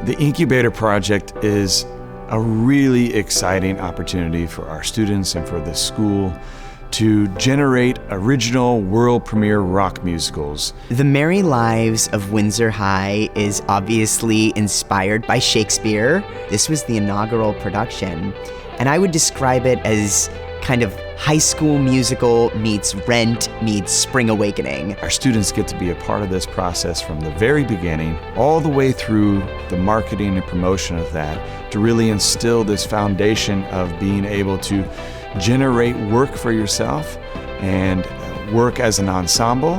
The Incubator project is a really exciting opportunity for our students and for the school to generate original world premiere rock musicals. The Merry Lives of Windsor High is obviously inspired by Shakespeare. This was the inaugural production, and I would describe it as kind of High School Musical meets Rent meets Spring Awakening. Our students get to be a part of this process from the very beginning, all the way through the marketing and promotion of that, to really instill this foundation of being able to generate work for yourself and work as an ensemble,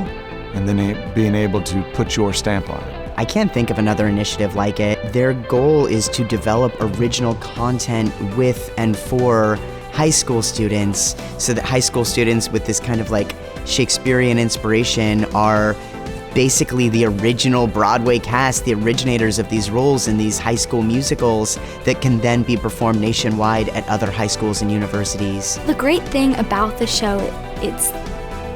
and then being able to put your stamp on it. I can't think of another initiative like it. Their goal is to develop original content with and for high school students, so that high school students with this kind of like Shakespearean inspiration are basically the original Broadway cast, the originators of these roles in these high school musicals that can then be performed nationwide at other high schools and universities. The great thing about the show, it's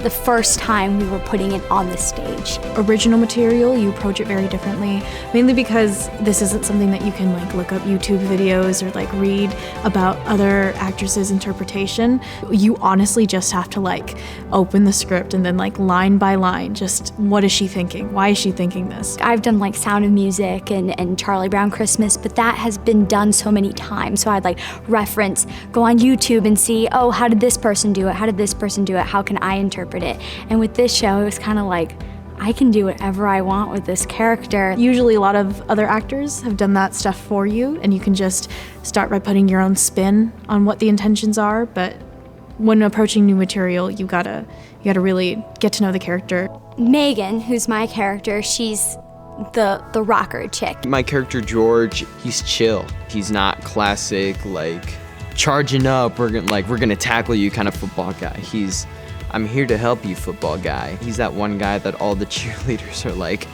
the first time we were putting it on the stage. Original material, you approach it very differently, mainly because this isn't something that you can like look up YouTube videos or like read about other actresses' interpretation. You honestly just have to like open the script and then like line by line, just what is she thinking? Why is she thinking this? I've done like Sound of Music and Charlie Brown Christmas, but that has been done so many times. So I'd like reference, go on YouTube and see, oh, how did this person do it? How did this person do it? How can I interpret it? And with this show, it was kind of like, I can do whatever I want with this character. Usually a lot of other actors have done that stuff for you, and you can just start by putting your own spin on what the intentions are, but when approaching new material, you gotta really get to know the character. Megan, who's my character, she's the rocker chick. My character George, he's chill. He's not classic like charging up, we're gonna tackle you kind of football guy. He's I'm here to help you football guy. He's that one guy that all the cheerleaders are like,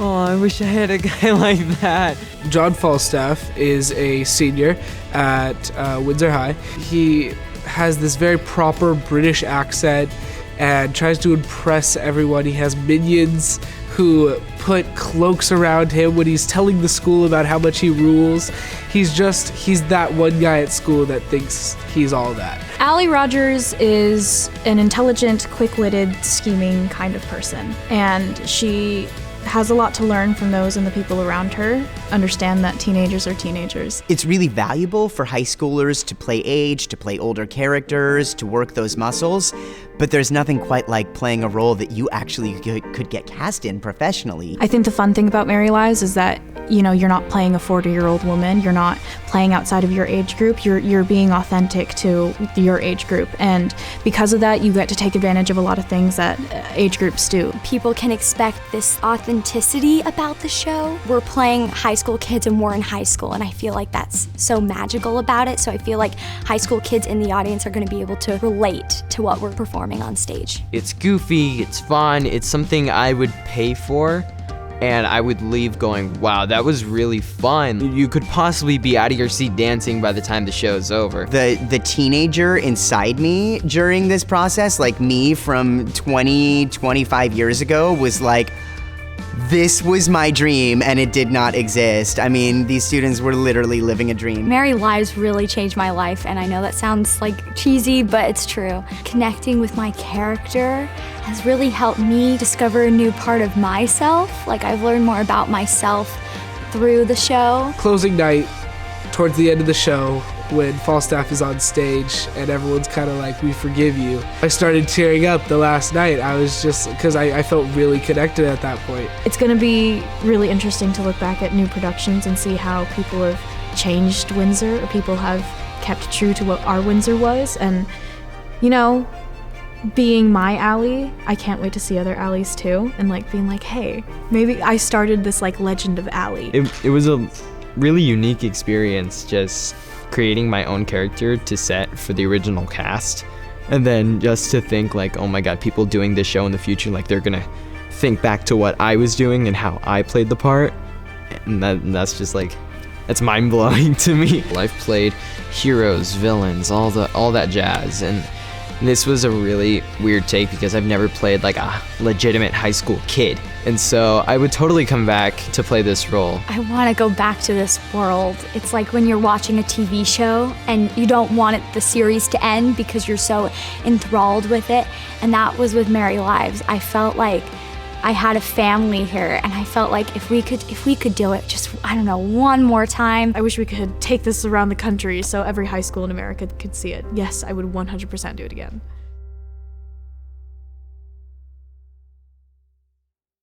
oh, I wish I had a guy like that. John Falstaff is a senior at Windsor High. He has this very proper British accent and tries to impress everyone. He has minions who put cloaks around him when he's telling the school about how much he rules. He's that one guy at school that thinks he's all that. Allie Rogers is an intelligent, quick-witted, scheming kind of person, and she has a lot to learn from those and the people around her, understand that teenagers are teenagers. It's really valuable for high schoolers to play age, to play older characters, to work those muscles, but there's nothing quite like playing a role that you actually could get cast in professionally. I think the fun thing about Merry Lives is that, you know, you're not playing a 40-year-old woman, you're not playing outside of your age group, you're being authentic to your age group, and because of that, you get to take advantage of a lot of things that age groups do. People can expect this authenticity about the show. We're playing high school kids and we're in high school, and I feel like that's so magical about it, so I feel like high school kids in the audience are going to be able to relate to what we're performing on stage. It's goofy, it's fun, it's something I would pay for, and I would leave going, wow, that was really fun. You could possibly be out of your seat dancing by the time the show's over. The teenager inside me during this process, like me from 25 years ago, was like, this was my dream and it did not exist. I mean, these students were literally living a dream. Merry Lives really changed my life, and I know that sounds like cheesy, but it's true. Connecting with my character has really helped me discover a new part of myself. Like, I've learned more about myself through the show. Closing night, towards the end of the show, when Falstaff is on stage and everyone's kind of like, we forgive you. I started tearing up the last night. I was just, because I felt really connected at that point. It's going to be really interesting to look back at new productions and see how people have changed Windsor, or people have kept true to what our Windsor was. And, you know, being my alley, I can't wait to see other alleys too, and like being like, hey, maybe I started this like legend of alley. It was a really unique experience, just creating my own character to set for the original cast, and then just to think like, oh my god, people doing this show in the future, like they're gonna think back to what I was doing and how I played the part, and that's just like, that's mind-blowing to me. I've played heroes, villains, all that jazz, and this was a really weird take because I've never played like a legitimate high school kid. And so I would totally come back to play this role. I want to go back to this world. It's like when you're watching a TV show and you don't want the series to end because you're so enthralled with it. And that was with Merry Lives. I felt like I had a family here, and I felt like if we could do it just, I don't know, one more time. I wish we could take this around the country so every high school in America could see it. Yes, I would 100% do it again.